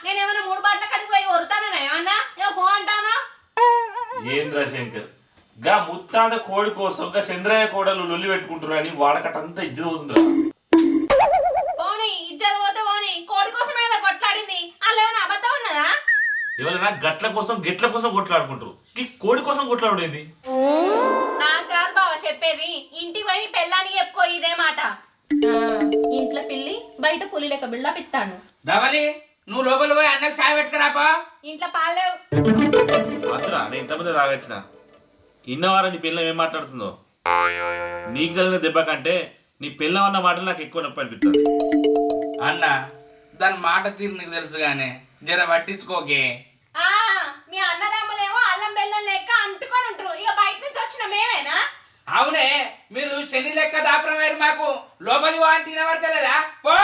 నేనేమన్నా 3 బాట్ల కడిగి పోయి వరుతానా ఏమన్నా ఏమో పో అంటానా ఏంద్రా శంకర్ గా ముత్తాద కోడి కోసం గా చంద్రయ్య కోడలు లొల్లి పెట్టుకుంటారు అని వాడకటంతా ఇజ్జత అవుతుందిరా. పోనీ ఇజ్జత పోతే పోనీ కోడి కోసం ఏమైనా కొట్లాడింది అలా ఏమైనా అబద్ధం ఉన్నదా? ఎవరైనా గట్ల కోసం గిట్ల కోసం కొట్లాడుకుంటారు, ఈ కోడి కోసం కొట్లాడేంది? నాకు కాదు బావ చెప్పేది, ఇంటికి పోయి పెళ్ళానికి చెప్పుకో ఇదే మాట. ఇంట్లో పిల్లి బయట పులి లెక్క బిళ్ళ పిత్తాను. రవలి నువ్వు లోపల పోయి అన్నకు చాయ్ పెట్టుకురాపా. ఇంట్లో పాలేవు. అసలు నేను ఇంతమంది తాగొచ్చిన ఇన్నవారా నీ పిల్లం ఏం మాట్లాడుతుందో. నీకు తగిన దెబ్బ కంటే నీ పిల్లం అన్న మాటలు నాకు ఎక్కువ నొప్పి అనిపిస్తుంది. అన్న దాని మాట తీరు నీకు తెలుసు గానే, జర పట్టించుకోకే. మీ అన్నదమ్ములేమో అల్లం బెల్లం లెక్క అంటుకొని ఉంటారు, ఇక బయట నుంచి వచ్చిన మేమేనా? అవునే, మీరు శని లెక్క దాపరమయ్యారు, మాకు లోపలి వాంటి వినబడతలేదా? పో.